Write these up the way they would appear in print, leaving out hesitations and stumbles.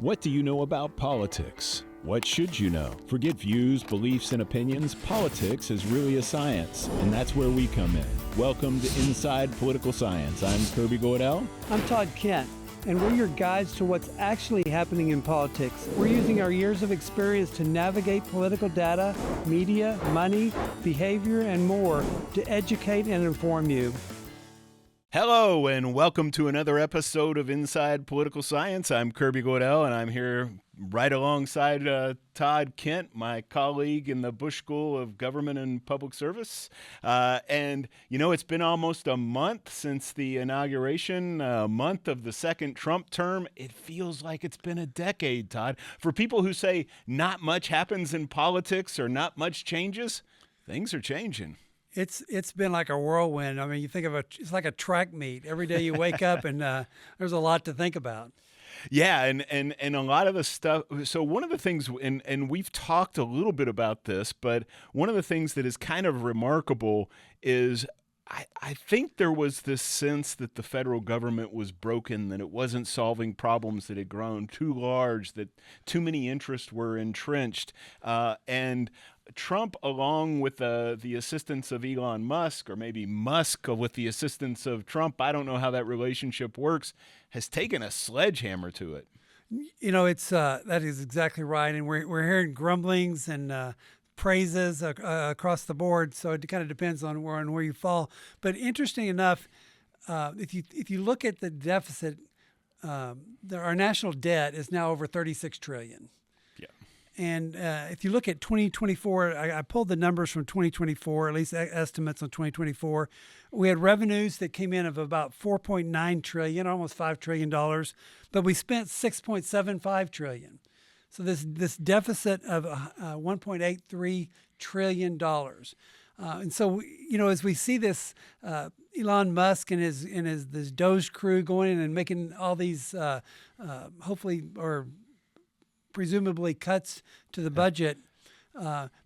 What do you know about politics? What should you know? Forget views, beliefs, and opinions. Politics is really a science, and that's where we come in. Welcome to Inside Political Science. I'm Kirby Goodell. I'm Todd Kent, and we're your guides to what's actually happening in politics. We're using our years of experience to navigate political data, media, money, behavior, and more to educate and inform you. Hello, and welcome to another episode of Inside Political Science. I'm Kirby Goodell, and I'm here right alongside Todd Kent, my colleague in the Bush School of Government and Public Service. And, you know, it's been almost a month since the inauguration, a month of the second Trump term. It feels like it's been a decade, Todd. For people who say not much happens in politics or not much changes, things are changing. It's been like a whirlwind. I mean, you think of it's like a track meet. Every day you wake up and there's a lot to think about. Yeah, and a lot of the stuff. So one of the things, and we've talked a little bit about this, but one of the things that is kind of remarkable is I think there was this sense that the federal government was broken, that it wasn't solving problems that had grown too large, that too many interests were entrenched, and Trump, along with the assistance of Elon Musk, or maybe Musk with the assistance of Trump, I don't know how that relationship works, has taken a sledgehammer to it. You know, it's that is exactly right, and we're hearing grumblings and praises across the board. So it kind of depends on where you fall. But interesting enough, if you look at the deficit, our national debt is now over $36 trillion. And if you look at 2024, I pulled the numbers from 2024, at least estimates on 2024. We had revenues that came in of about $4.9 trillion, almost $5 trillion, but we spent $6.75 trillion. So this deficit of $1.83 trillion. And so, you know, as we see this Elon Musk and this Doge crew going in and making all these hopefully or presumably cuts to the budget,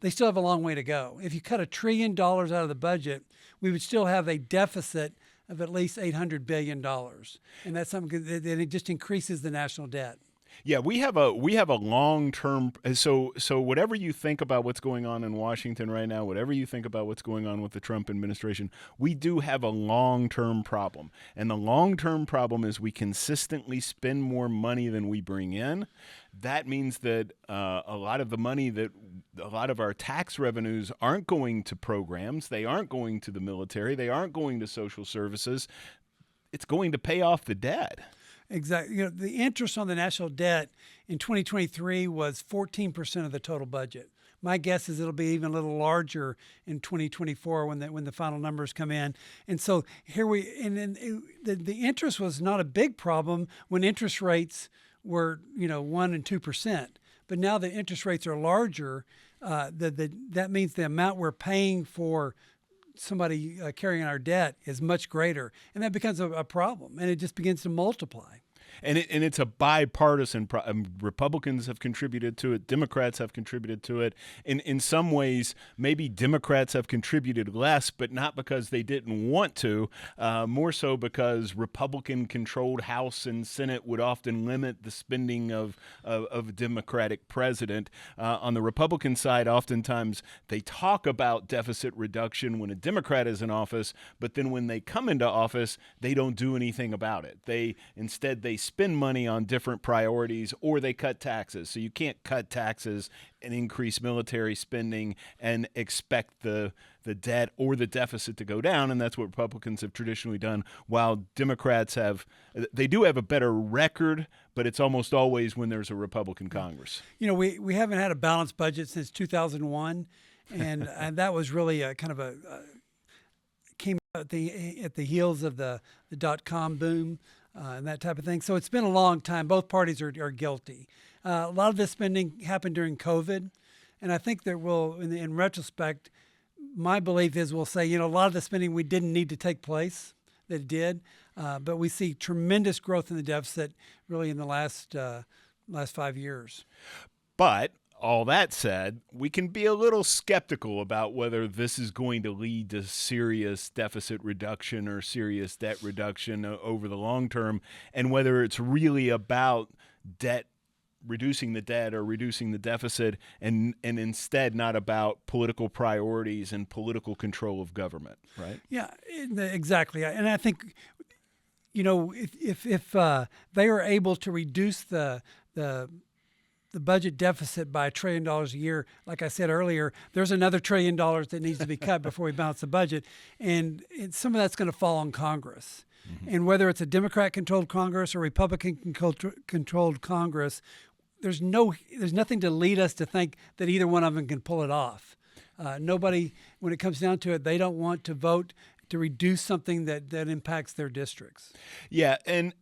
they still have a long way to go. If you cut $1 trillion out of the budget, we would still have a deficit of at least $800 billion. And that's something that it just increases the national debt. Yeah, we have a long-term, so whatever you think about what's going on in Washington right now, whatever you think about what's going on with the Trump administration, we do have a long-term problem. And the long-term problem is we consistently spend more money than we bring in. That means that a lot of the money a lot of our tax revenues aren't going to programs, they aren't going to the military, they aren't going to social services. It's going to pay off the debt. Exactly. You know, the interest on the national debt in 2023 was 14% of the total budget. My guess is it'll be even a little larger in 2024 when the final numbers come in. And so here the interest was not a big problem when interest rates were 1% and 2%. But now the interest rates are larger. That means the amount we're paying for somebody carrying our debt is much greater, and that becomes a problem, and it just begins to multiply. And it's a bipartisan problem. Republicans have contributed to it. Democrats have contributed to it. In some ways, maybe Democrats have contributed less, but not because they didn't want to, more so because Republican-controlled House and Senate would often limit the spending of a Democratic president. On the Republican side, oftentimes they talk about deficit reduction when a Democrat is in office, but then when they come into office, they don't do anything about it. Instead, they spend money on different priorities, or they cut taxes. So you can't cut taxes and increase military spending and expect the debt or the deficit to go down, and that's what Republicans have traditionally done, while Democrats they do have a better record, but it's almost always when there's a Republican Congress. You know, we haven't had a balanced budget since 2001, and that was really a kind of came at the heels of the .com boom. And that type of thing. So it's been a long time. Both parties are guilty. A lot of this spending happened during COVID. And I think that in retrospect, my belief is we'll say, a lot of the spending we didn't need to take place, that it did. But we see tremendous growth in the deficit really in the last 5 years. But all that said, we can be a little skeptical about whether this is going to lead to serious deficit reduction or serious debt reduction over the long term, and whether it's really about debt reducing the debt or reducing the deficit, and instead not about political priorities and political control of government, right? Yeah, exactly. And I think, if they are able to reduce the budget deficit by $1 trillion a year, like I said earlier, there's another $1 trillion that needs to be cut before we balance the budget, and some of that's going to fall on Congress. Mm-hmm. And whether it's a Democrat-controlled Congress or Republican-controlled Congress, there's nothing to lead us to think that either one of them can pull it off. Nobody, when it comes down to it, they don't want to vote to reduce something that impacts their districts. Yeah, and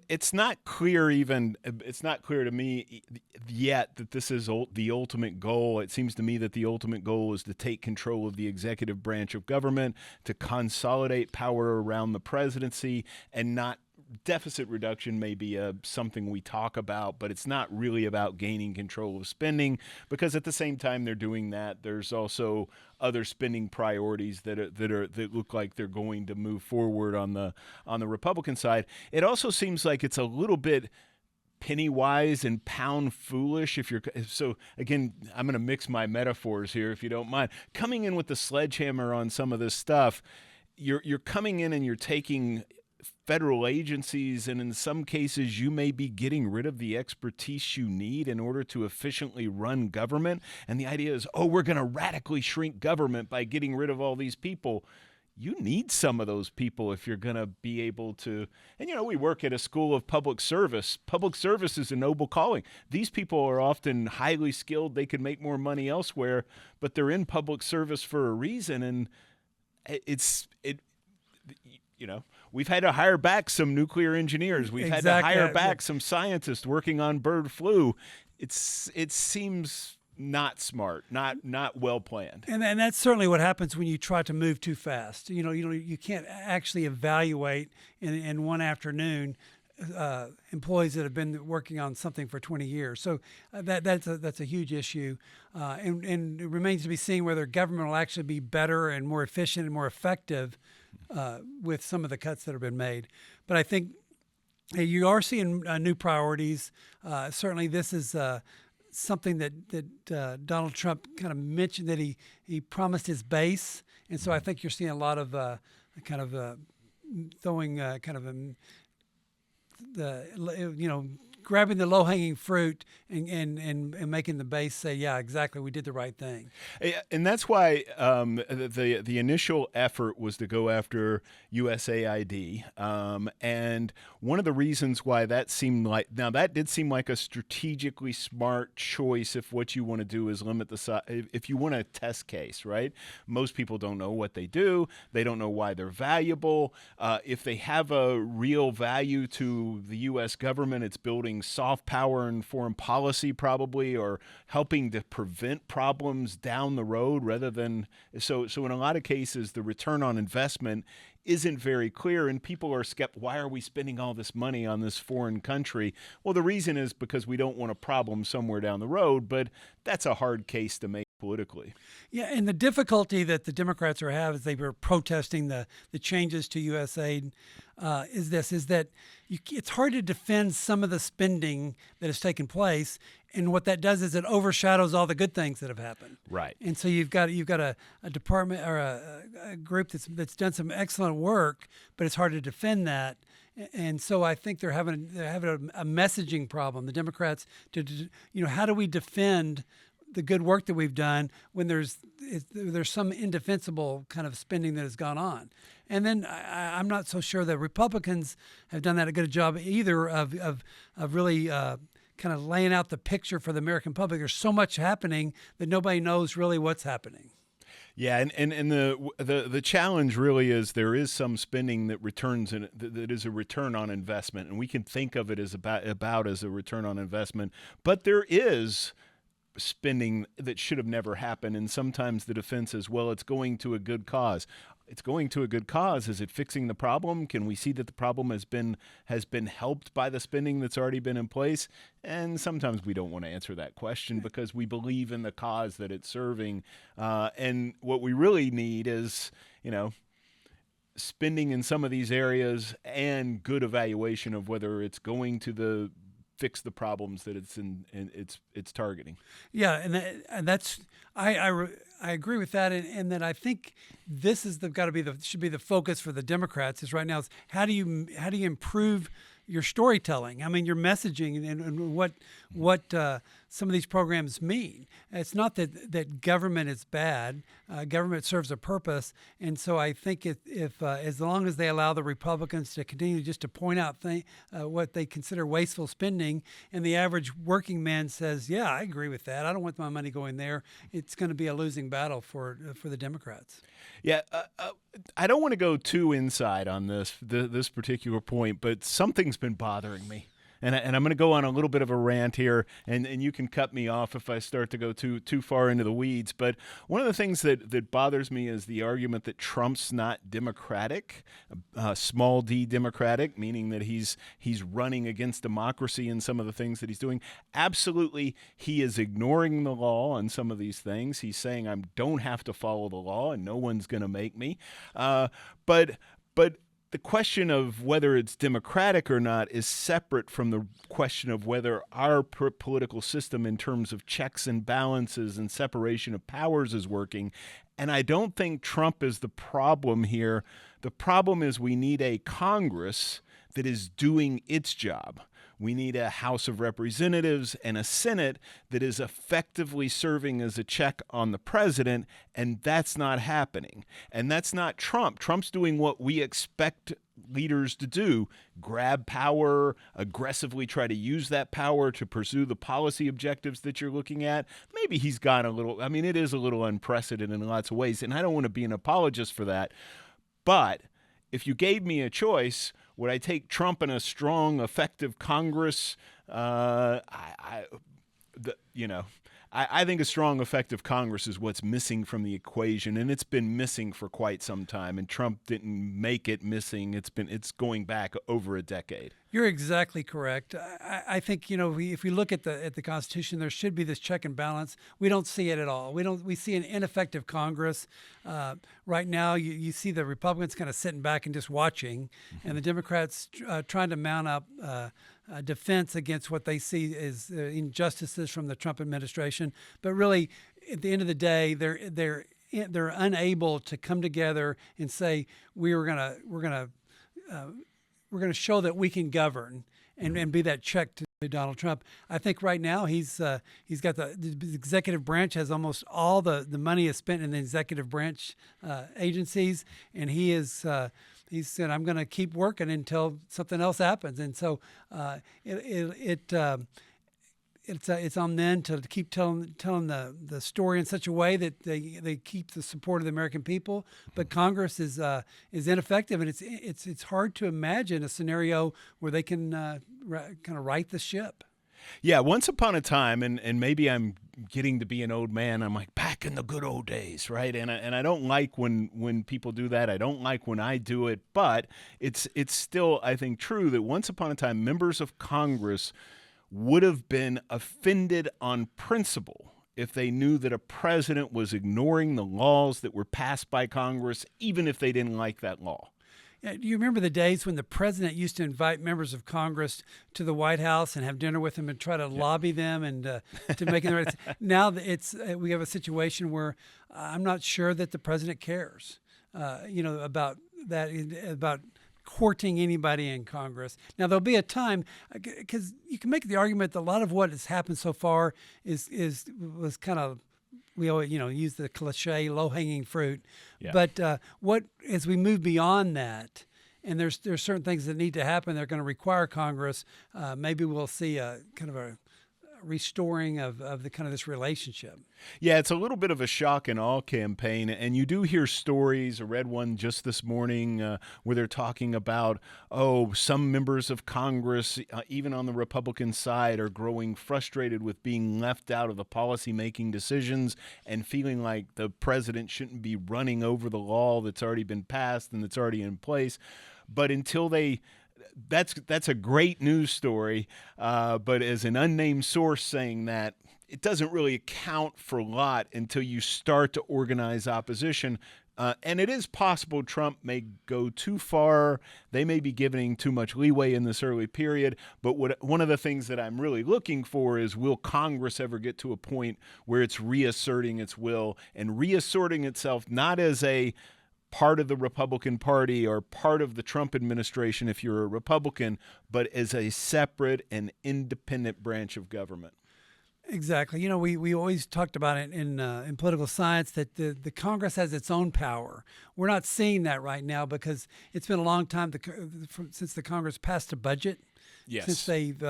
it's not clear to me yet that this is the ultimate goal. It seems to me that the ultimate goal is to take control of the executive branch of government, to consolidate power around the presidency, and not deficit reduction may be something we talk about, but it's not really about gaining control of spending, because at the same time they're doing that, there's also other spending priorities that look like they're going to move forward on the Republican side. It also seems like it's a little bit penny wise and pound foolish. So again, I'm going to mix my metaphors here, if you don't mind. Coming in with the sledgehammer on some of this stuff, you're coming in and you're taking federal agencies, and in some cases you may be getting rid of the expertise you need in order to efficiently run government. And the idea is, we're going to radically shrink government by getting rid of all these people. You need some of those people if you're going to be able to. And, we work at a school of public service. Public service is a noble calling. These people are often highly skilled. They could make more money elsewhere, but they're in public service for a reason. And we've had to hire back some nuclear engineers. We've had to hire back some scientists working on bird flu. It seems not smart, not well planned. And that's certainly what happens when you try to move too fast. You can't actually evaluate in one afternoon employees that have been working on something for 20 years. So that's a huge issue, and it remains to be seen whether government will actually be better and more efficient and more effective with some of the cuts that have been made. But I think you are seeing new priorities. Certainly, this is something that Donald Trump kind of mentioned, that he promised his base, and so I think you're seeing a lot of throwing grabbing the low-hanging fruit and making the base say, yeah, exactly, we did the right thing. And that's why the initial effort was to go after USAID. And one of the reasons why that did seem like a strategically smart choice if what you want to do is limit the size, if you want a test case, right? Most people don't know what they do. They don't know why they're valuable. If they have a real value to the U.S. government, it's building soft power and foreign policy probably, or helping to prevent problems down the road rather than so in a lot of cases the return on investment isn't very clear, and people are skeptical. Why are we spending all this money on this foreign country? Well, the reason is because we don't want a problem somewhere down the road, but that's a hard case to make politically. Yeah, and the difficulty that the Democrats have as they were protesting the changes to USAID is that it's hard to defend some of the spending that has taken place, and what that does is it overshadows all the good things that have happened. Right. And so you've got a department or a group that's done some excellent work, but it's hard to defend that. And so I think they're having a messaging problem. The Democrats, how do we defend the good work that we've done when there's some indefensible kind of spending that has gone on? And then I'm not so sure that Republicans have done that a good job either of really kind of laying out the picture for the American public. There's so much happening that nobody knows really what's happening. Yeah, and the challenge really is there is some spending that that is a return on investment, and we can think of it as about as a return on investment, but there is spending that should have never happened, and sometimes the defense is, well, it's going to a good cause. It's going to a good cause. Is it fixing the problem? Can we see that the problem has been helped by the spending that's already been in place? And sometimes we don't want to answer that question because we believe in the cause that it's serving. And what we really need is, spending in some of these areas and good evaluation of whether it's going to the fix the problems that it's targeting. Yeah, and that's I agree with that, and that I think this is should be the focus for the Democrats is right now is how do you improve your storytelling? I mean, your messaging and what some of these programs mean. It's not that government is bad. Government serves a purpose, and so I think if as long as they allow the Republicans to continue just to point out what they consider wasteful spending, and the average working man says, "Yeah, I agree with that. I don't want my money going there," it's going to be a losing battle for the Democrats. Yeah, I don't want to go too inside on this particular point, but something's been bothering me. And I'm going to go on a little bit of a rant here, and you can cut me off if I start to go too far into the weeds. But one of the things that bothers me is the argument that Trump's not democratic, small d democratic, meaning that he's running against democracy in some of the things that he's doing. Absolutely, he is ignoring the law on some of these things. He's saying I don't have to follow the law, and no one's going to make me. But the question of whether it's democratic or not is separate from the question of whether our political system in terms of checks and balances and separation of powers is working. And I don't think Trump is the problem here. The problem is we need a Congress that is doing its job. We need a House of Representatives and a Senate that is effectively serving as a check on the president, and that's not happening. And that's not Trump. Trump's doing what we expect leaders to do: grab power, aggressively try to use that power to pursue the policy objectives that you're looking at. Maybe he's gone a little, I mean, it is a little unprecedented in lots of ways, and I don't want to be an apologist for that. But if you gave me a choice, would I take Trump and a strong, effective Congress? I think a strong, effective Congress is what's missing from the equation, and it's been missing for quite some time. And Trump didn't make it missing. It's going back over a decade. You're exactly correct. I think if we look at the Constitution, there should be this check and balance. We don't see it at all. We see an ineffective Congress. Right now, you see the Republicans kind of sitting back and just watching, and the Democrats trying to mount up defense against what they see as injustices from the Trump administration. But really, at the end of the day, they're unable to come together and say we're gonna show that we can govern and be that check to Donald Trump. I think right now he's got the executive branch has almost all the money is spent in the executive branch agencies, and he said, I'm going to keep working until something else happens. And so it's on them to keep telling the story in such a way that they keep the support of the American people. But Congress is ineffective, and it's hard to imagine a scenario where they can kind of right the ship. Yeah, once upon a time, and maybe I'm getting to be an old man, I'm like, back in the good old days, right? And I don't like when people do that. I don't like when I do it, but it's still, I think, true that once upon a time, members of Congress would have been offended on principle if they knew that a president was ignoring the laws that were passed by Congress, even if they didn't like that law. Do you remember the days when the president used to invite members of Congress to the White House and have dinner with them and try to lobby them and to make it right? Now we have a situation where I'm not sure that the president cares, about that, about courting anybody in Congress. Now there'll be a time, because you can make the argument that a lot of what has happened so far was kind of, we always, use the cliche low-hanging fruit. Yeah. But as we move beyond that, and there's certain things that need to happen, they're going to require Congress. Maybe we'll see a kind of a restoring of the kind of this relationship. Yeah, it's a little bit of a shock and awe campaign, and you do hear stories. I read one just this morning where they're talking about, some members of Congress, even on the Republican side, are growing frustrated with being left out of the policy-making decisions and feeling like the president shouldn't be running over the law that's already been passed and that's already in place. But until that's a great news story, but as an unnamed source saying that, it doesn't really account for a lot until you start to organize opposition. And it is possible Trump may go too far. They may be giving too much leeway in this early period. But one of the things that I'm really looking for is, will Congress ever get to a point where it's reasserting its will and reasserting itself not as a part of the Republican Party or part of the Trump administration if you're a Republican, but as a separate and independent branch of government? Exactly. You know, we always talked about it in political science that the Congress has its own power. We're not seeing that right now because it's been a long time since the Congress passed a budget. Yes. Since they've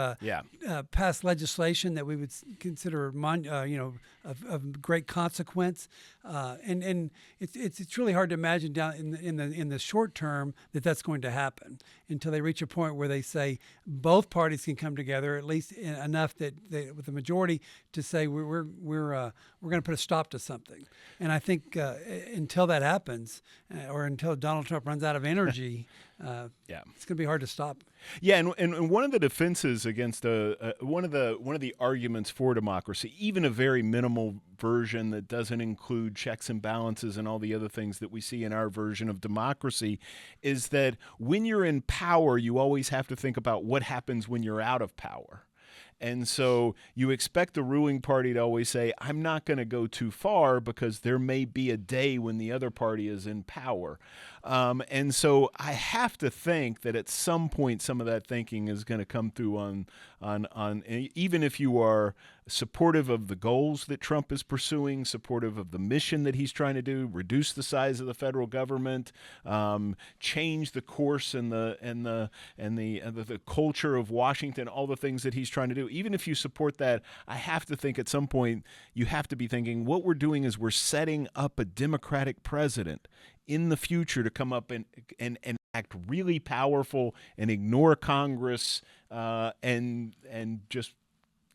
passed legislation that we would consider, of great consequence, and it's really hard to imagine down in the short term that that's going to happen until they reach a point where they say both parties can come together, at least enough that with the majority to say we're going to put a stop to something. And I think until that happens, or until Donald Trump runs out of energy, it's going to be hard to stop. Yeah, and one of the defenses against one of the arguments for democracy, even a very minimal version that doesn't include checks and balances and all the other things that we see in our version of democracy, is that when you're in power, you always have to think about what happens when you're out of power. And so you expect the ruling party to always say, I'm not going to go too far because there may be a day when the other party is in power. And so I have to think that at some point some of that thinking is going to come through on even if you are supportive of the goals that Trump is pursuing, supportive of the mission that he's trying to do, reduce the size of the federal government, change the course and the culture of Washington, all the things that he's trying to do. Even if you support that, I have to think at some point you have to be thinking what we're doing is we're setting up a Democratic president in the future to come up and act really powerful and ignore Congress and just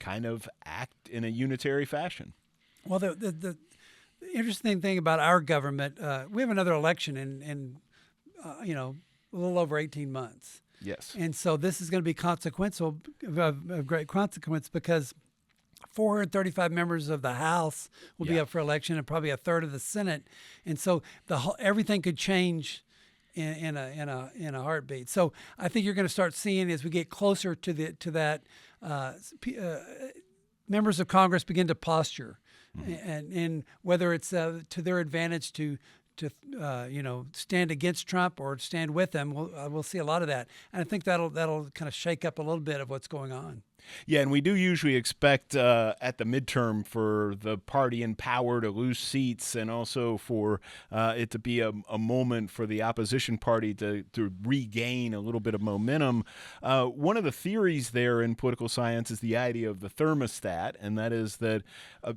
kind of act in a unitary fashion. Well, the interesting thing about our government, we have another election in a little over 18 months. Yes. And so this is going to be consequential, of great consequence, because 435 members of the House will be up for election, and probably a third of the Senate, and so everything could change in a heartbeat. So I think you're going to start seeing, as we get closer to that, members of Congress begin to posture, and whether it's to their advantage to stand against Trump or stand with them, we'll see a lot of that, and I think that'll kind of shake up a little bit of what's going on. Yeah, and we do usually expect at the midterm for the party in power to lose seats, and also for it to be a moment for the opposition party to regain a little bit of momentum. One of the theories there in political science is the idea of the thermostat, and that is that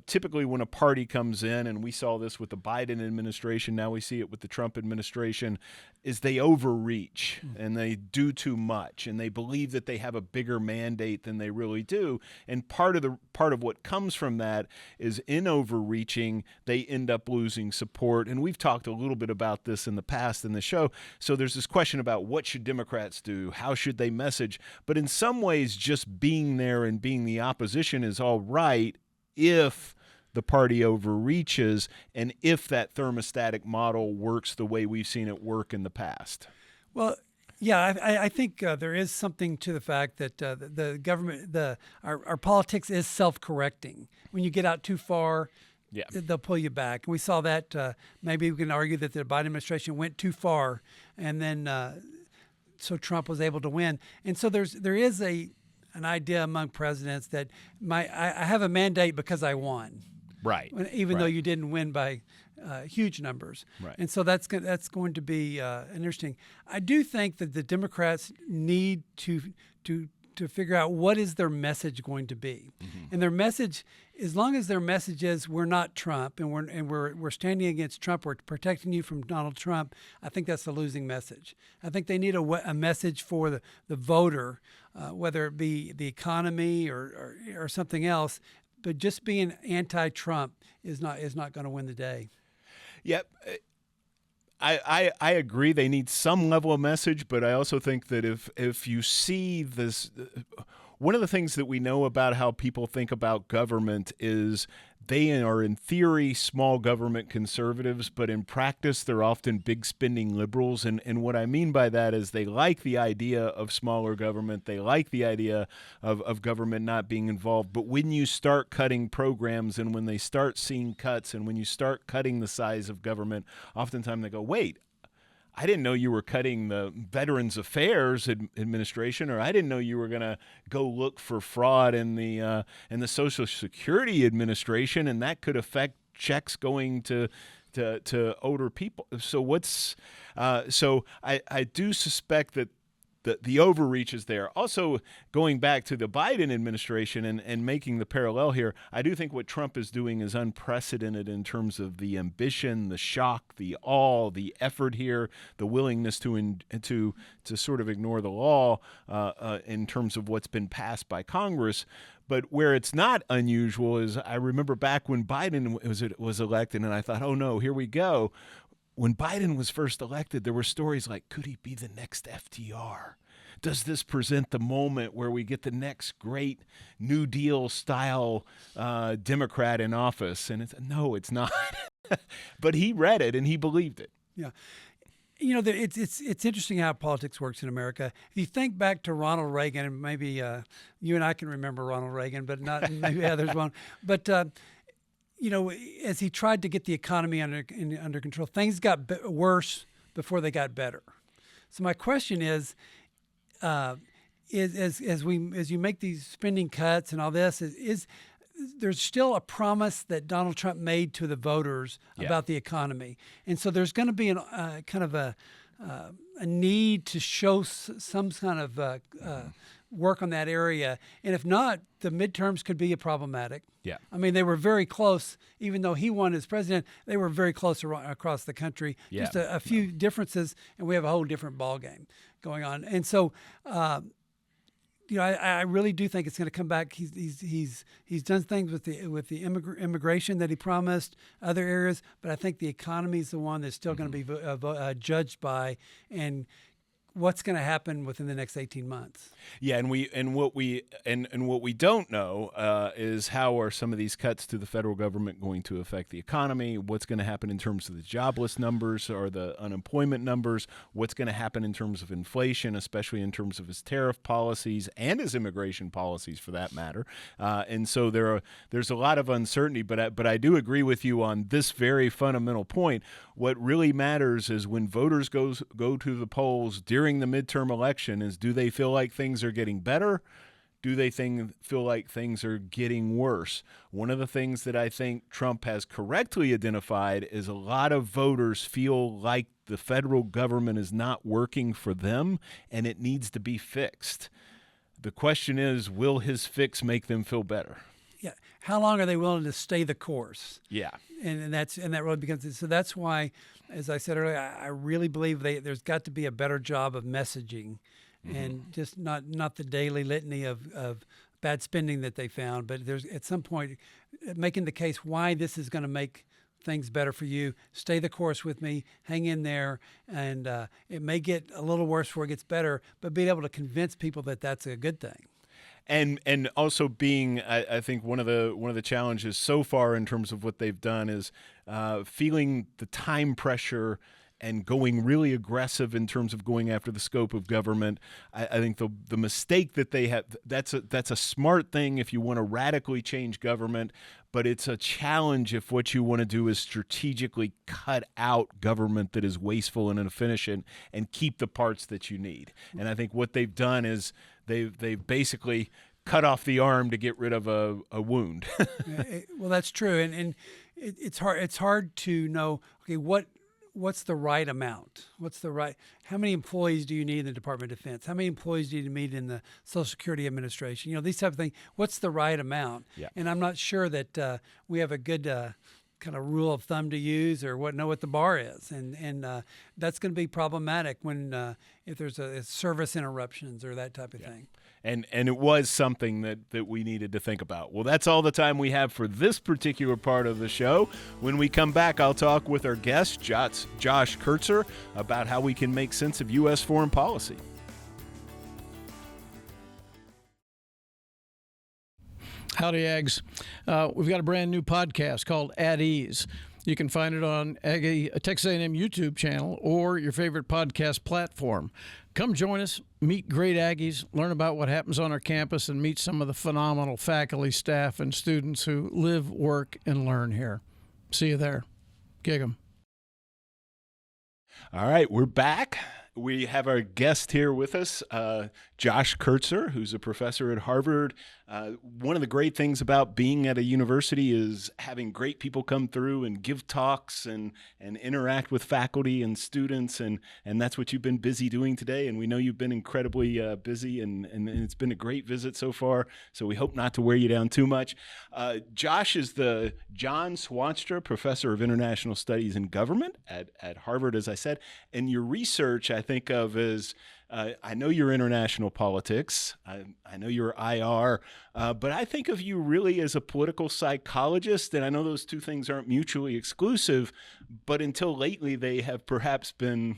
typically when a party comes in, and we saw this with the Biden administration, now we see it with the Trump administration, is they overreach and they do too much, and they believe that they have a bigger mandate than they really do. And part of what comes from that is, in overreaching, they end up losing support. And we've talked a little bit about this in the past in the show. So there's this question about what should Democrats do? How should they message? But in some ways, just being there and being the opposition is all right if the party overreaches and if that thermostatic model works the way we've seen it work in the past. Well, yeah, I think there is something to the fact that the government, our politics is self-correcting. When you get out too far, they'll pull you back. And we saw that. Maybe we can argue that the Biden administration went too far, and then so Trump was able to win. And so there is an idea among presidents that I have a mandate because I won. Right. Even though you didn't win by huge numbers. Right. And so that's going to be interesting. I do think that the Democrats need to figure out what is their message going to be. Mm-hmm. And their message, as long as their message is we're not Trump and we're standing against Trump, we're protecting you from Donald Trump, I think that's a losing message. I think they need a message for the voter, whether it be the economy or something else. But just being anti-Trump is not going to win the day. Yep. I agree they need some level of message, but I also think that if you see this, one of the things that we know about how people think about government is they are, in theory, small government conservatives, but in practice, they're often big spending liberals. And what I mean by that is they like the idea of smaller government. They like the idea of government not being involved. But when you start cutting programs and when they start seeing cuts and when you start cutting the size of government, oftentimes they go, wait, I didn't know you were cutting the Veterans Affairs Administration, or I didn't know you were going to go look for fraud in the Social Security Administration, and that could affect checks going to older people. So I do suspect that the overreach is there. Also, going back to the Biden administration and making the parallel here, I do think what Trump is doing is unprecedented in terms of the ambition, the shock, the awe, the effort here, the willingness to sort of ignore the law in terms of what's been passed by Congress. But where it's not unusual is I remember back when Biden was elected, and I thought, oh no, here we go. When Biden was first elected, there were stories like, could he be the next FDR? Does this present the moment where we get the next great New Deal style Democrat in office? And no, it's not. But he read it and he believed it. Yeah. You know, it's interesting how politics works in America. If you think back to Ronald Reagan, and maybe you and I can remember Ronald Reagan, but not maybe others won't. But you know, as he tried to get the economy under control, things got worse before they got better. So my question is as you make these spending cuts and all this, is there's still a promise that Donald Trump made to the voters about the economy, and so there's going to be kind of a need to show some kind of work on that area, and if not, the midterms could be problematic. Yeah, I mean, they were very close. Even though he won as president, they were very close across the country. Yeah. Just a few differences, and we have a whole different ball game going on. And so, you know, I really do think it's going to come back. He's done things with the immigration that he promised, other areas, but I think the economy is the one that's still going to be judged by, and what's going to happen within the next 18 months. Yeah, and what we don't know is how are some of these cuts to the federal government going to affect the economy? What's going to happen in terms of the jobless numbers or the unemployment numbers? What's going to happen in terms of inflation, especially in terms of his tariff policies and his immigration policies, for that matter? And so there's a lot of uncertainty. But I do agree with you on this very fundamental point. What really matters is when voters go to the polls during the midterm election is, do they feel like things are getting better? Do they feel like things are getting worse? One of the things that I think Trump has correctly identified is a lot of voters feel like the federal government is not working for them and it needs to be fixed. The question is, will his fix make them feel better? Yeah. How long are they willing to stay the course? Yeah. And that really becomes, so that's why, as I said earlier, I really believe there's got to be a better job of messaging, and just not the daily litany of bad spending that they found, but there's at some point making the case why this is going to make things better for you. Stay the course with me, hang in there, and it may get a little worse before it gets better, but being able to convince people that that's a good thing. And also being, I think one of the challenges so far in terms of what they've done is feeling the time pressure and going really aggressive in terms of going after the scope of government. I think the mistake that they have, that's a smart thing if you want to radically change government, but it's a challenge if what you want to do is strategically cut out government that is wasteful and inefficient and keep the parts that you need. And I think what they've done is they've basically cut off the arm to get rid of a wound. Well, that's true, and it's hard to know. Okay, what's the right amount? How many employees do you need in the Department of Defense? How many employees do you need in the Social Security Administration? You know, these type of things. What's the right amount? Yeah. And I'm not sure that we have a good kind of rule of thumb to use or know what the bar is. And that's going to be problematic when if there's a service interruptions or that type of thing. And it was something that we needed to think about. Well, that's all the time we have for this particular part of the show. When we come back, I'll talk with our guest, Josh Kertzer, about how we can make sense of U.S. foreign policy. Howdy, Ags. We've got a brand new podcast called At Ease. You can find it on Texas A&M YouTube channel or your favorite podcast platform. Come join us, meet great Aggies, learn about what happens on our campus, and meet some of the phenomenal faculty, staff, and students who live, work, and learn here. See you there. Gig 'em. All right, we're back. We have our guest here with us, Josh Kertzer, who's a professor at Harvard. One of the great things about being at a university is having great people come through and give talks and interact with faculty and students, and that's what you've been busy doing today. And we know you've been incredibly busy, and it's been a great visit so far, so we hope not to wear you down too much. Josh is the John Swanstra Professor of International Studies and Government at Harvard, as I said, and your research I think of as I know you're international politics. I know you're IR, but I think of you really as a political psychologist, and I know those two things aren't mutually exclusive, but until lately they have perhaps been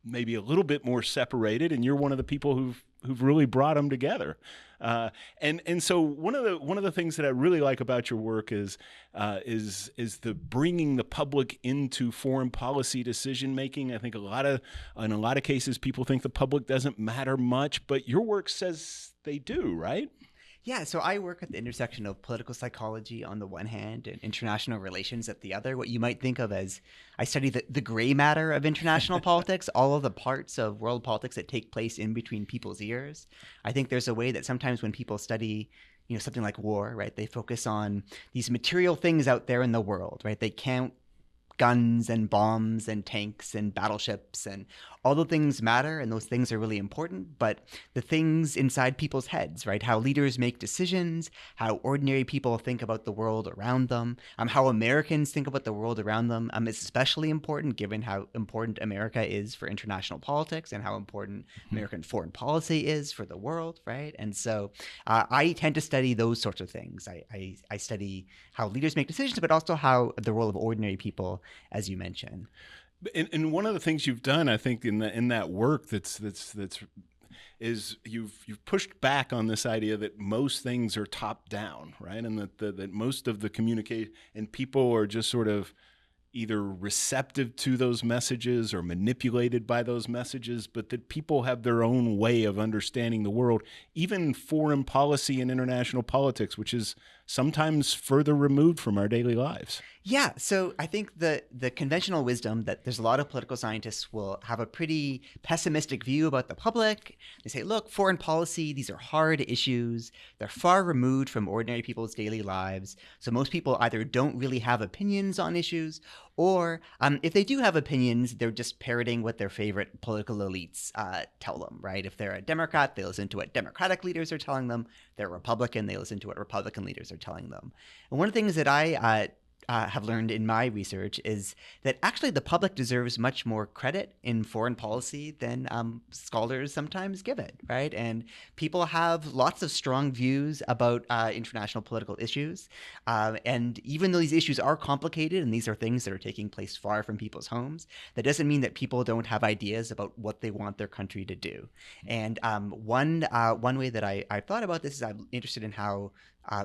maybe a little bit more separated, and you're one of the people who've really brought them together. And so one of the things that I really like about your work is the bringing the public into foreign policy decision making. I think in a lot of cases people think the public doesn't matter much, but your work says they do, right? Yeah, so I work at the intersection of political psychology on the one hand and international relations at the other. What you might think of as I study the gray matter of international politics, all of the parts of world politics that take place in between people's ears. I think there's a way that sometimes when people study, something like war, right, they focus on these material things out there in the world, right? They count guns and bombs and tanks and battleships, and all the things matter, and those things are really important, but the things inside people's heads, right? How leaders make decisions, how ordinary people think about the world around them, how Americans think about the world around them is especially important given how important America is for international politics and how important American foreign policy is for the world, right? And so I tend to study those sorts of things. I study how leaders make decisions, but also how the role of ordinary people, as you mentioned. And one of the things you've done, I think, in that work is you've pushed back on this idea that most things are top down, right? And that most of the communicate and people are just sort of either receptive to those messages or manipulated by those messages, but that people have their own way of understanding the world, even foreign policy and international politics, which is sometimes further removed from our daily lives. Yeah, so I think the conventional wisdom that there's a lot of political scientists will have a pretty pessimistic view about the public. They say, look, foreign policy, these are hard issues. They're far removed from ordinary people's daily lives. So most people either don't really have opinions on issues, or if they do have opinions, they're just parroting what their favorite political elites tell them, right? If they're a Democrat, they listen to what Democratic leaders are telling them. They're a Republican, they listen to what Republican leaders are telling them. And one of the things that I have learned in my research is that actually the public deserves much more credit in foreign policy than scholars sometimes give it, right? And people have lots of strong views about international political issues. And even though these issues are complicated and these are things that are taking place far from people's homes, that doesn't mean that people don't have ideas about what they want their country to do. And one way that I've thought about this is I'm interested in how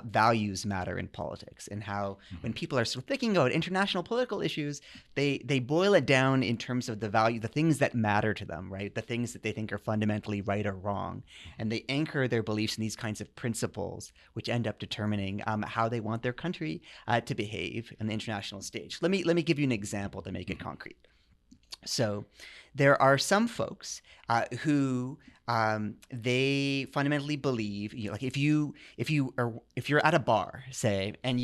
values matter in politics, and how when people are sort of thinking about international political issues, they boil it down in terms of the things that matter to them, right? The things that they think are fundamentally right or wrong. And they anchor their beliefs in these kinds of principles, which end up determining how they want their country to behave in the international stage. Let me give you an example to make it concrete. So there are some folks who they fundamentally believe, like if you're at a bar, say, and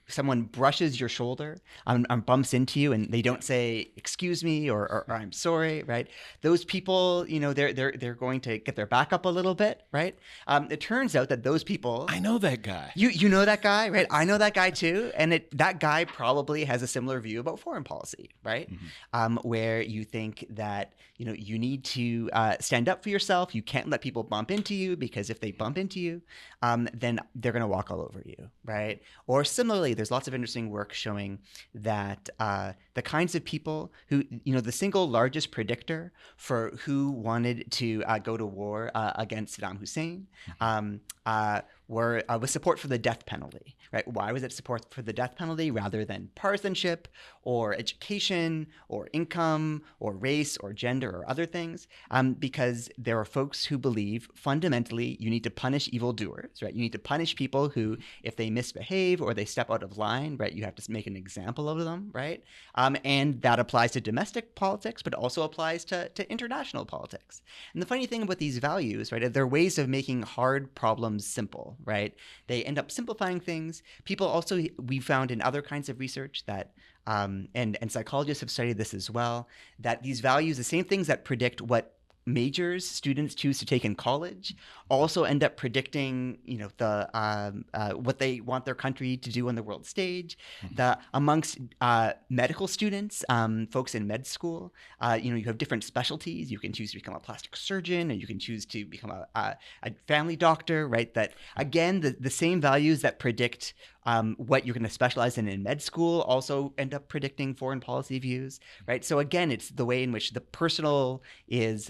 someone brushes your shoulder and bumps into you, and they don't say excuse me or I'm sorry, right? Those people, they're going to get their back up a little bit, right? It turns out that those people, I know that guy. You know that guy, right? I know that guy too, and that guy probably has a similar view about foreign policy, right? Where you think that you need to stand up for yourself. You can't let people bump into you, because if they bump into you, then they're going to walk all over you, right? Or similarly, there's lots of interesting work showing that the kinds of people who, the single largest predictor for who wanted to go to war against Saddam Hussein was support for the death penalty, right? Why was it support for the death penalty rather than partisanship or education or income or race or gender or other things? Because there are folks who believe fundamentally you need to punish evildoers, right? You need to punish people who, if they misbehave or they step out of line, right, you have to make an example of them, right? And that applies to domestic politics, but also applies to international politics. And the funny thing about these values, right, they're ways of making hard problems simple, right? They end up simplifying things. People also, we found in other kinds of research that, and psychologists have studied this as well, that these values, the same things that predict what majors students choose to take in college, also end up predicting, what they want their country to do on the world stage. Amongst medical students, folks in med school, you have different specialties. You can choose to become a plastic surgeon, or you can choose to become a family doctor, right? That again, the same values that predict what you're going to specialize in med school also end up predicting foreign policy views, right? So again, it's the way in which the personal is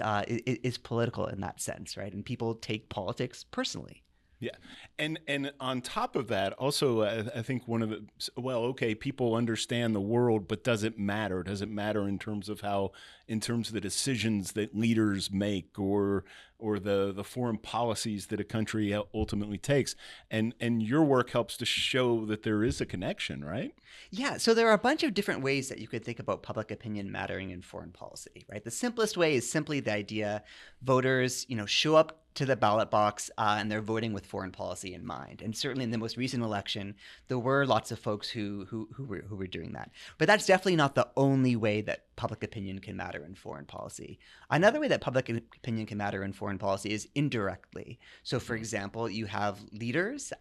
political in that sense, right? And people take politics personally. Yeah. And on top of that, also, I think one of the, people understand the world, but does it matter? Does it matter in terms of the decisions that leaders make or the foreign policies that a country ultimately takes? And your work helps to show that there is a connection, right? Yeah. So there are a bunch of different ways that you could think about public opinion mattering in foreign policy, right? The simplest way is simply the idea woters, show up to the ballot box and they're voting with foreign policy in mind. And certainly in the most recent election, there were lots of folks who were doing that. But that's definitely not the only way that public opinion can matter in foreign policy. Another way that public opinion can matter in foreign policy is indirectly. So for example, you have leaders.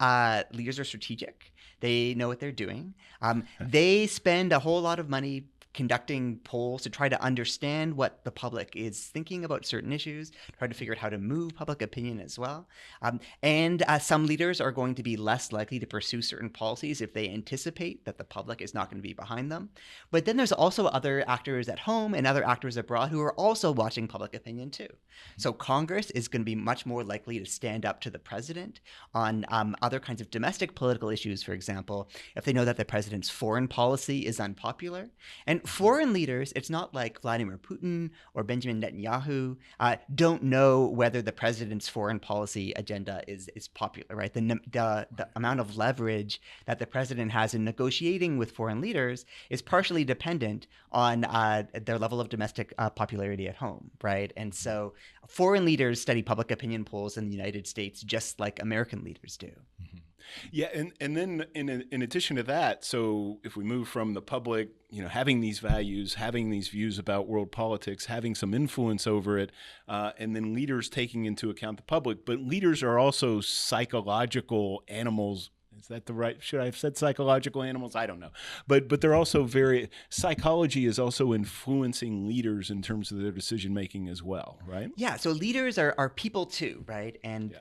Leaders are strategic. They know what they're doing. They spend a whole lot of money conducting polls to try to understand what the public is thinking about certain issues, try to figure out how to move public opinion as well. And some leaders are going to be less likely to pursue certain policies if they anticipate that the public is not going to be behind them. But then there's also other actors at home and other actors abroad who are also watching public opinion too. So Congress is going to be much more likely to stand up to the president on other kinds of domestic political issues, for example, if they know that the president's foreign policy is unpopular. And foreign leaders, it's not like Vladimir Putin or Benjamin Netanyahu don't know whether the president's foreign policy agenda is popular, right? The amount of leverage that the president has in negotiating with foreign leaders is partially dependent on their level of domestic popularity at home, right? And so foreign leaders study public opinion polls in the United States just like American leaders do. Mm-hmm. Yeah, and then in addition to that, so if we move from the public, having these values, having these views about world politics, having some influence over it, and then leaders taking into account the public, but leaders are also psychological animals. Is that the right? Should I have said psychological animals? I don't know. But they're also psychology is also influencing leaders in terms of their decision making as well, right? Yeah. So leaders are people too, right? And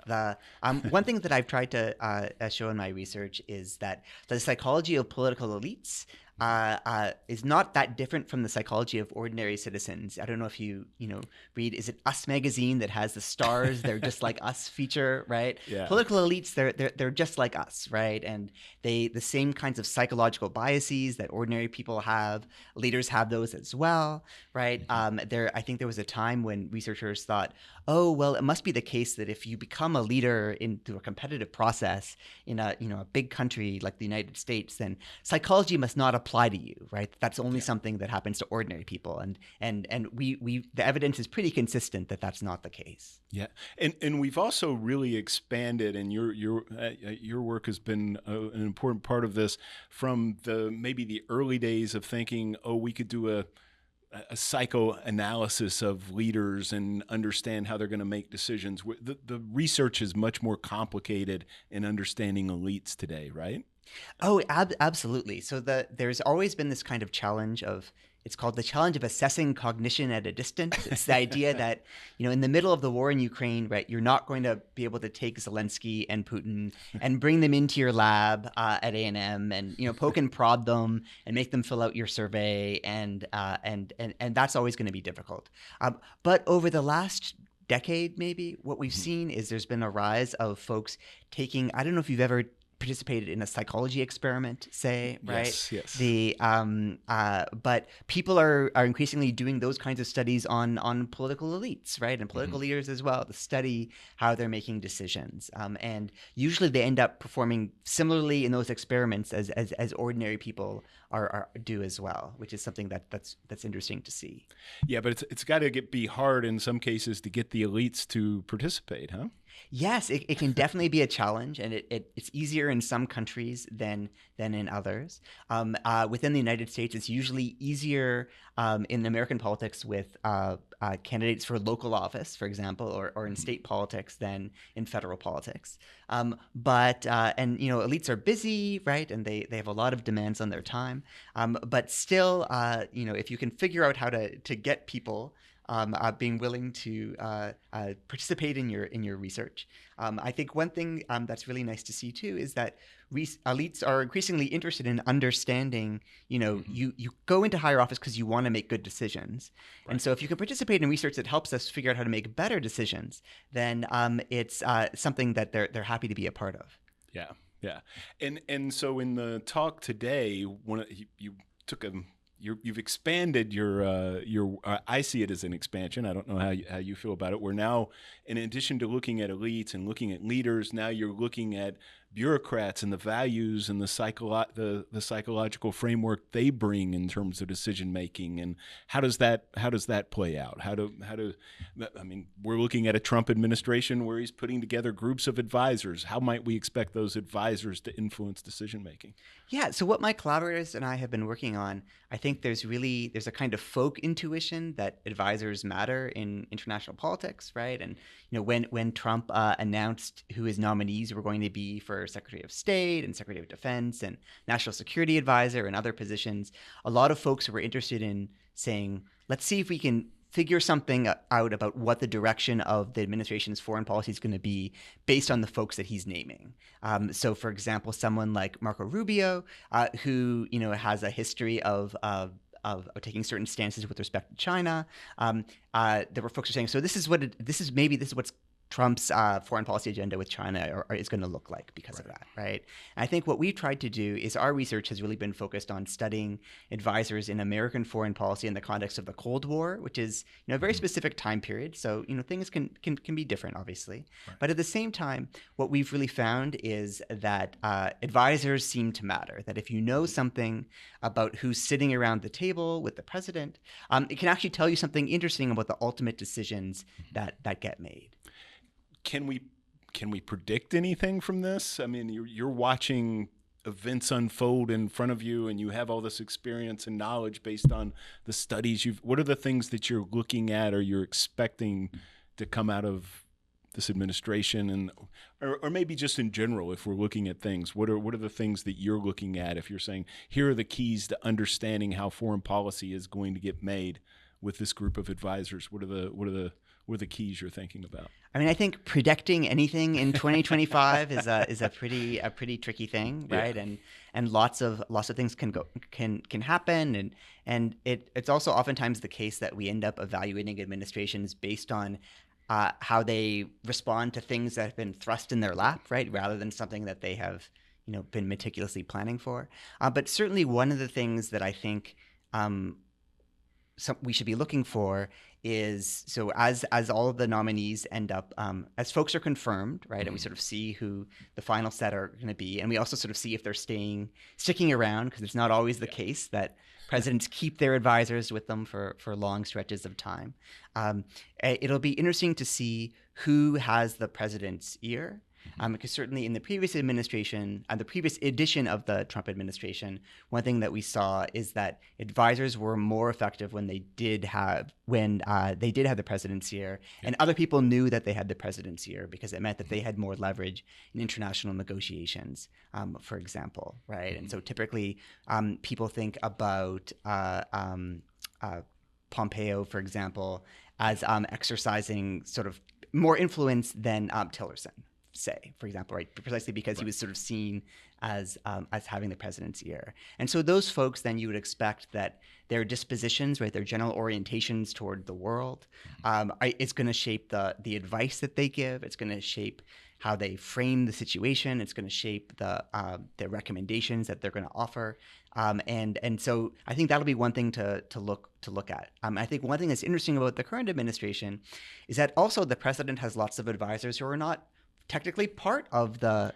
one thing that I've tried to show in my research is that the psychology of political elites is not that different from the psychology of ordinary citizens. I don't know if you read, is it Us magazine that has the stars? They're just like us feature, right? Yeah. Political elites, they're just like us, right? And the same kinds of psychological biases that ordinary people have, leaders have those as well, right? I think there was a time when researchers thought, oh, well, it must be the case that if you become a leader through a competitive process in a big country like the United States, then psychology must not apply to you, right? That's only something that happens to ordinary people, and the evidence is pretty consistent that that's not the case. Yeah, and we've also really expanded, and your work has been an important part of this from maybe the early days of thinking, oh, we could do a psychoanalysis of leaders and understand how they're going to make decisions. The research is much more complicated in understanding elites today, right? Oh, absolutely. So there's always been this kind of challenge it's called the challenge of assessing cognition at a distance. It's the idea that, in the middle of the war in Ukraine, right, you're not going to be able to take Zelensky and Putin and bring them into your lab at A&M and, poke and prod them and make them fill out your survey. And that's always going to be difficult. But over the last decade, maybe, what we've seen is there's been a rise of folks taking, I don't know if you've ever participated in a psychology experiment, say, right? Yes. But people are increasingly doing those kinds of studies on political elites, right, and political leaders as well, to study how they're making decisions. And usually they end up performing similarly in those experiments as ordinary people do as well, which is something that's interesting to see. Yeah, but it's got to be hard in some cases to get the elites to participate, huh? Yes, it can definitely be a challenge, and it's easier in some countries than in others. Within the United States, it's usually easier in American politics with candidates for local office, for example, or in state politics than in federal politics. But elites are busy, right, and they have a lot of demands on their time. But still, if you can figure out how to get people being willing to participate in your research. I think one thing that's really nice to see too is that elites are increasingly interested in understanding. You go into higher office because you want to make good decisions, right. And so if you can participate in research that helps us figure out how to make better decisions, then it's something that they're happy to be a part of. Yeah. And so in the talk today, you took a You've expanded your I see it as an expansion. I don't know how you feel about it. We're now, in addition to looking at elites and looking at leaders, now you're looking at bureaucrats and the values and the psychological framework they bring in terms of decision making. And how does that play out? We're looking at a Trump administration where he's putting together groups of advisors. How might we expect those advisors to influence decision making? Yeah, so what my collaborators and I have been working on, I think there's a kind of folk intuition that advisors matter in international politics, right? And when Trump announced who his nominees were going to be for Secretary of State and Secretary of Defense and National Security Advisor and other positions, a lot of folks were interested in saying, let's see if we can figure something out about what the direction of the administration's foreign policy is going to be based on the folks that he's naming. So, for example, someone like Marco Rubio, who has a history of taking certain stances with respect to China. There were folks who were saying, so this is what's Trump's foreign policy agenda with China is going to look like because of that, right? And I think what we've tried to do is our research has really been focused on studying advisors in American foreign policy in the context of the Cold War, which is a very specific time period. So things can be different, obviously. Right. But at the same time, what we've really found is that advisors seem to matter. That if you know something about who's sitting around the table with the president, it can actually tell you something interesting about the ultimate decisions that get made. Can we predict anything from this? I mean, you're watching events unfold in front of you, and you have all this experience and knowledge based on the studies what are the things that you're looking at or you're expecting to come out of this administration, or maybe just in general, if we're looking at things, what are the things that you're looking at if you're saying here are the keys to understanding how foreign policy is going to get made with this group of advisors? What are the keys you're thinking about? I mean, I think predicting anything in 2025 is a pretty tricky thing, right? Yeah. And lots of things can happen, and it's also oftentimes the case that we end up evaluating administrations based on how they respond to things that have been thrust in their lap, right, rather than something that they have been meticulously planning for. But certainly one of the things that I think we should be looking for is, so as all of the nominees end up, as folks are confirmed, right, and we sort of see who the final set are going to be, and we also sort of see if they're sticking around, because it's not always the case that presidents keep their advisors with them for long stretches of time. It'll be interesting to see who has the president's ear. Because certainly in the previous administration, the previous edition of the Trump administration, one thing that we saw is that advisors were more effective when they did have the president's ear, and other people knew that they had the president's ear because it meant that they had more leverage in international negotiations, for example, right? And so typically people think about Pompeo, for example, as exercising sort of more influence than Tillerson. say, for example, right? Precisely because he was sort of seen as having the president's ear. And so those folks, then you would expect that their dispositions, right, their general orientations toward the world, it's going to shape the advice that they give. It's going to shape how they frame the situation. It's going to shape the recommendations that they're going to offer. And so I think that'll be one thing to look at. I think one thing that's interesting about the current administration is that also the president has lots of advisors who are not technically part of the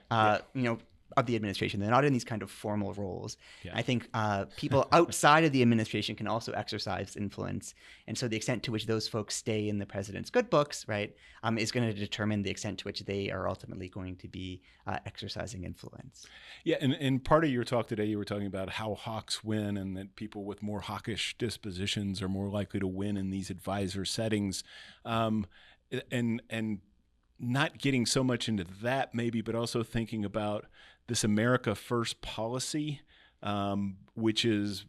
of the administration. They're not in these kind of formal roles. Yeah. I think people outside of the administration can also exercise influence. And so the extent to which those folks stay in the president's good books, right, is going to determine the extent to which they are ultimately going to be exercising influence. Yeah, and part of your talk today, you were talking about how hawks win and that people with more hawkish dispositions are more likely to win in these advisor settings. And not getting so much into that maybe, but also thinking about this America First policy, which is,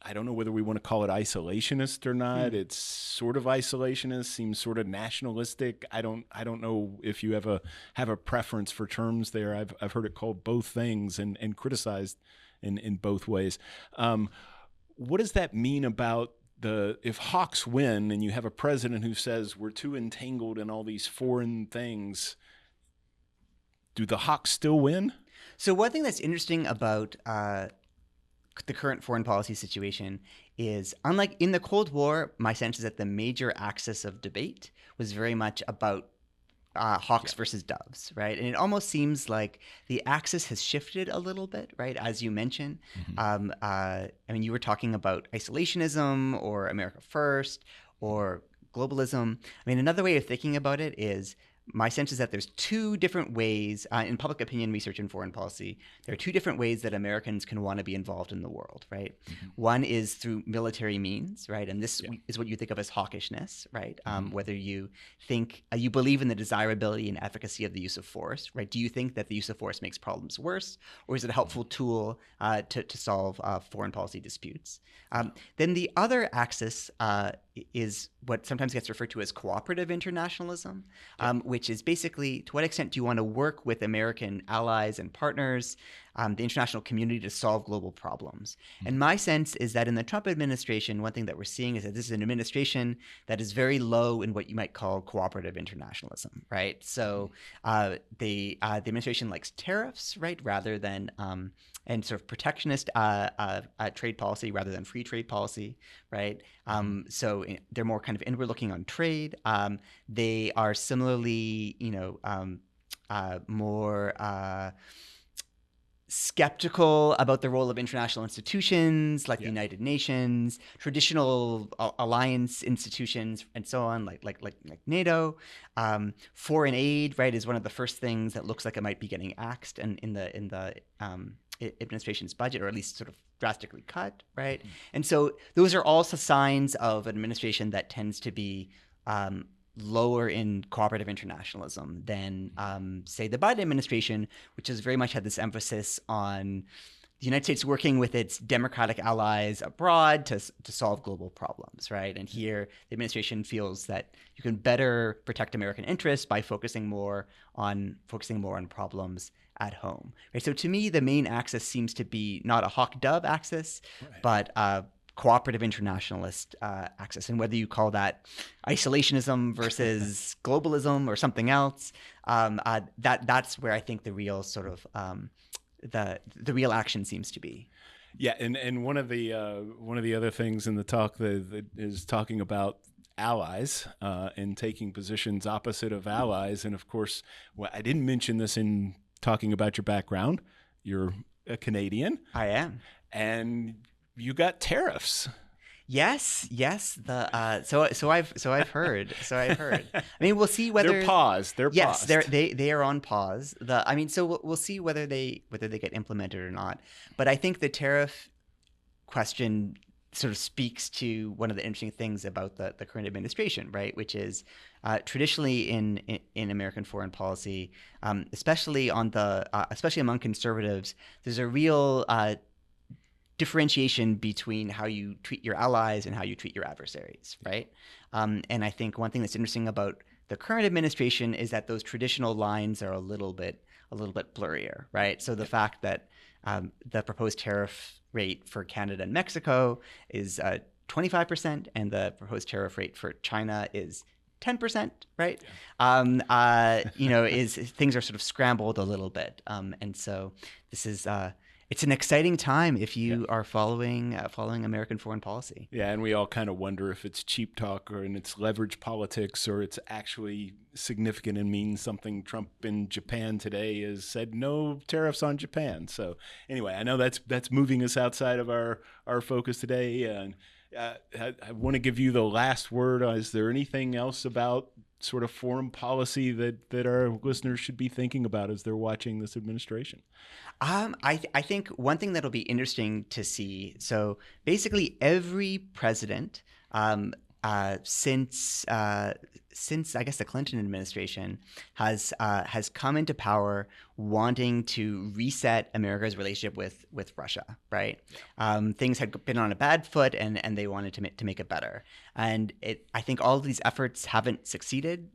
I don't know whether we want to call it isolationist or not. It's sort of isolationist, seems sort of nationalistic. I don't know if you have a preference for terms there. I've heard it called both things and criticized in both ways. What does that mean about if hawks win and you have a president who says we're too entangled in all these foreign things, do the hawks still win? So one thing that's interesting about the current foreign policy situation is, unlike in the Cold War, my sense is that the major axis of debate was very much about hawks versus doves, right? And it almost seems like the axis has shifted a little bit, right? As you mentioned, I mean, you were talking about isolationism or America First or globalism. I mean, another way of thinking about it is, my sense is that there's two different ways in public opinion research and foreign policy. There are two different ways that Americans can want to be involved in the world, right? One is through military means, right? And this is what you think of as hawkishness, right? Whether you think you believe in the desirability and efficacy of the use of force, right? Do you think that the use of force makes problems worse, or is it a helpful tool to solve foreign policy disputes? Then the other axis is what sometimes gets referred to as cooperative internationalism, which is basically, to what extent do you want to work with American allies and partners, the international community, to solve global problems? And my sense is that in the Trump administration, one thing that we're seeing is that this is an administration that is very low in what you might call cooperative internationalism, right? So the administration likes tariffs, right, rather than and sort of protectionist trade policy rather than free trade policy, right? So they're more kind of inward looking on trade. They are similarly, more skeptical about the role of international institutions like the United Nations, traditional alliance institutions, and so on, like NATO. Foreign aid, right, is one of the first things that looks like it might be getting axed in the administration's budget, or at least sort of drastically cut, right? And so those are also signs of an administration that tends to be lower in cooperative internationalism than, say, the Biden administration, which has very much had this emphasis on the United States working with its democratic allies abroad to solve global problems, right? And here, the administration feels that you can better protect American interests by focusing more on problems at home, right? So to me, the main axis seems to be not a hawk-dove axis, but a cooperative internationalist axis. And whether you call that isolationism versus globalism or something else, that's where I think the real sort of the real action seems to be. Yeah, and one of the other things in the talk that is talking about allies and taking positions opposite of allies. And of course, I didn't mention this in talking about your background. You're a Canadian. I am. And you got tariffs. Yes. So I've heard. I mean, we'll see whether they're paused. Yes, they are on pause. So we'll see whether they get implemented or not. But I think the tariff question sort of speaks to one of the interesting things about the current administration, right? Which is traditionally in American foreign policy, especially among conservatives, there's a real differentiation between how you treat your allies and how you treat your adversaries, right? And I think one thing that's interesting about the current administration is that those traditional lines are a little bit blurrier, right? So the fact that the proposed tariff rate for Canada and Mexico is 25%, and the proposed tariff rate for China is 10%, right? Yeah. Is things are sort of scrambled a little bit, and so this is it's an exciting time if you are following American foreign policy. Yeah, and we all kind of wonder if it's cheap talk and it's leverage politics, or it's actually significant and means something. Trump in Japan today has said no tariffs on Japan. So anyway, I know that's moving us outside of our focus today, and I want to give you the last word. Is there anything else about sort of foreign policy that our listeners should be thinking about as they're watching this administration? I think one thing that'll be interesting to see. So basically, every president since I guess the Clinton administration has come into power wanting to reset America's relationship with Russia, right? Things had been on a bad foot, and they wanted to make it better. And I think all of these efforts haven't succeeded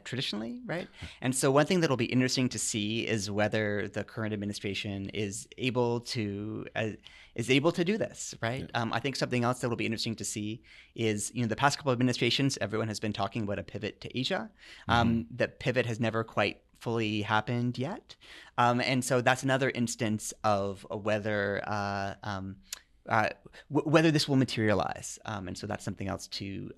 traditionally, right? And so one thing that'll be interesting to see is whether the current administration is able to do this, right? Yeah. I think something else that will be interesting to see is, the past couple of administrations, everyone has been talking about a pivot to Asia. That pivot has never quite fully happened yet. And so that's another instance of whether this will materialize. And so that's something else to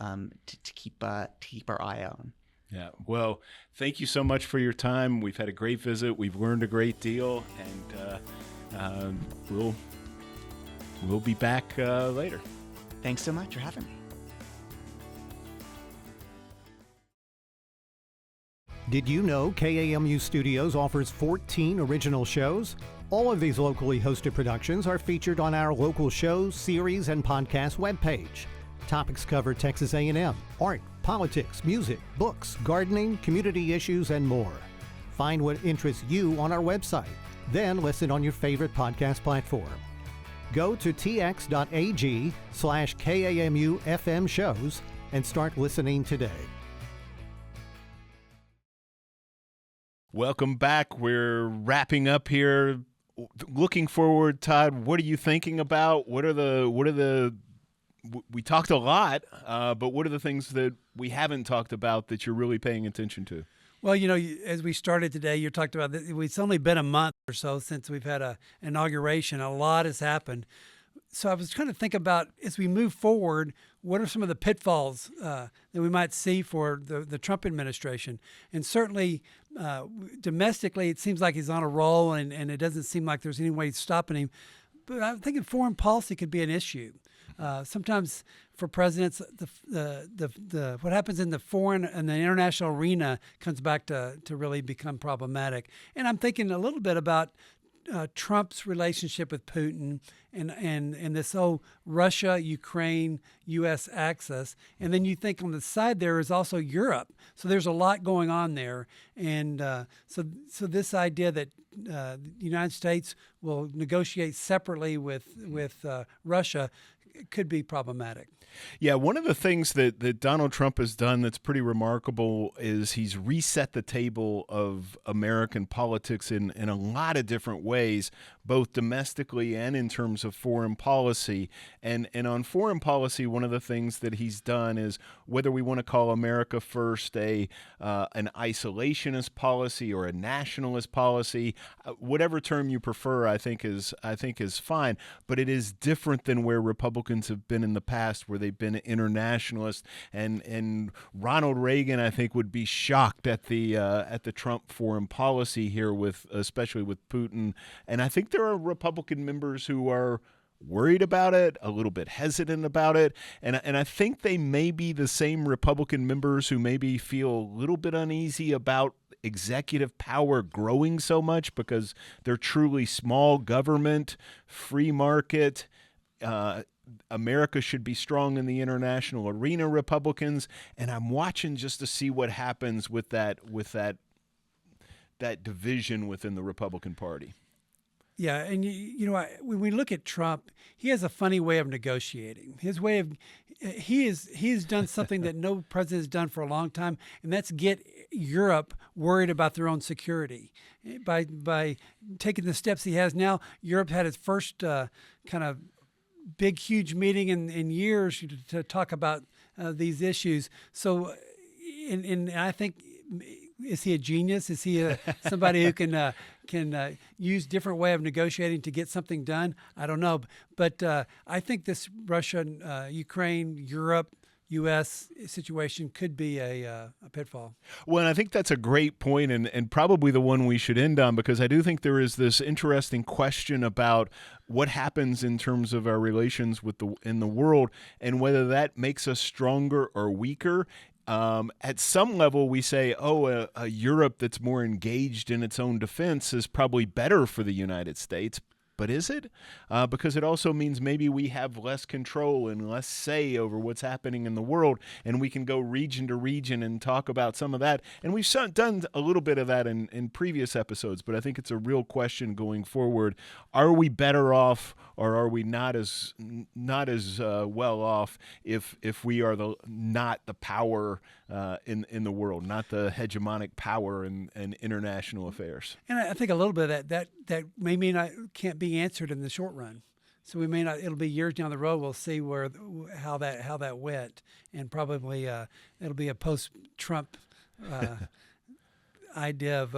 keep our eye on. Yeah. Well, thank you so much for your time. We've had a great visit. We've learned a great deal, and we'll be back later. Thanks so much for having me. Did you know KAMU Studios offers 14 original shows? All of these locally hosted productions are featured on our local shows, series, and podcast webpage. Topics cover Texas A&M, art, politics, music, books, gardening, community issues, and more. Find what interests you on our website. Then listen on your favorite podcast platform. Go to tx.ag/KAMU FM shows and start listening today. Welcome back. We're wrapping up here. Looking forward, Todd, what are you thinking about? We talked a lot, but what are the things that we haven't talked about that you're really paying attention to? Well, as we started today, you talked about that it's only been a month or so since we've had an inauguration. A lot has happened. So I was trying to think about, as we move forward, what are some of the pitfalls that we might see for the Trump administration? And certainly domestically, it seems like he's on a roll, and it doesn't seem like there's any way stopping him. But I'm thinking foreign policy could be an issue. Sometimes for presidents, the what happens in the foreign and the international arena comes back to really become problematic. And I'm thinking a little bit about Trump's relationship with Putin and this whole Russia, Ukraine, U.S. axis. And then you think on the side there is also Europe. So there's a lot going on there. And so this idea that the United States will negotiate separately with Russia could be problematic. Yeah, one of the things that Donald Trump has done that's pretty remarkable is he's reset the table of American politics in a lot of different ways, both domestically and in terms of foreign policy. And on foreign policy, one of the things that he's done is, whether we want to call America first an isolationist policy or a nationalist policy, whatever term you prefer, I think is fine. But it is different than where Republicans have been in the past, where they've been internationalists. And Ronald Reagan, I think, would be shocked at the Trump foreign policy here, especially with Putin. And I think there are Republican members who are worried about it, a little bit hesitant about it, and I think they may be the same Republican members who maybe feel a little bit uneasy about executive power growing so much, because they're truly small government, free market. America should be strong in the international arena, Republicans, and I'm watching just to see what happens with that division within the Republican Party. Yeah, and when we look at Trump, he has a funny way of negotiating. His way of he's done something that no president has done for a long time, and that's get Europe worried about their own security. By taking the steps he has now, Europe had its first kind of big, huge meeting in years to talk about these issues. So, and I think. Is he a genius? Is he somebody who can use different way of negotiating to get something done? I don't know, but I think this Russia, Ukraine, Europe, U.S. situation could be a pitfall. Well, and I think that's a great point, and probably the one we should end on, because I do think there is this interesting question about what happens in terms of our relations in the world, and whether that makes us stronger or weaker. At some level, we say, a Europe that's more engaged in its own defense is probably better for the United States. But is it? Because it also means maybe we have less control and less say over what's happening in the world, and we can go region to region and talk about some of that. And we've done a little bit of that in previous episodes, but I think it's a real question going forward. Are we better off, or are we not as well off if we are not the power in the world, not the hegemonic power in international affairs? And I think a little bit of that maybe can't be answered in the short run. So we may not. It'll be years down the road. We'll see how that went, and probably it'll be a post-Trump idea of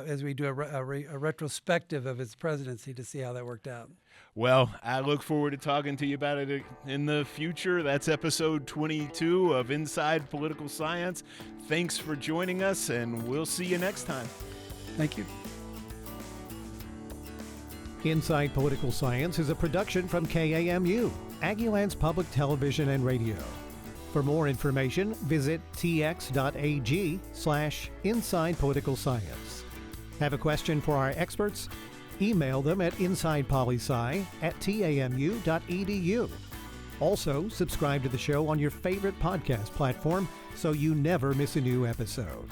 as we do a retrospective of his presidency to see how that worked out. Well, I look forward to talking to you about it in the future. That's episode 22 of Inside Political Science. Thanks for joining us, and we'll see you next time. Thank you. Inside Political Science is a production from KAMU, Aggieland's Public Television and Radio. For more information, visit tx.ag/insidepoliticalscience. Have a question for our experts? Email them at insidepolici@tamu.edu. Also, subscribe to the show on your favorite podcast platform so you never miss a new episode.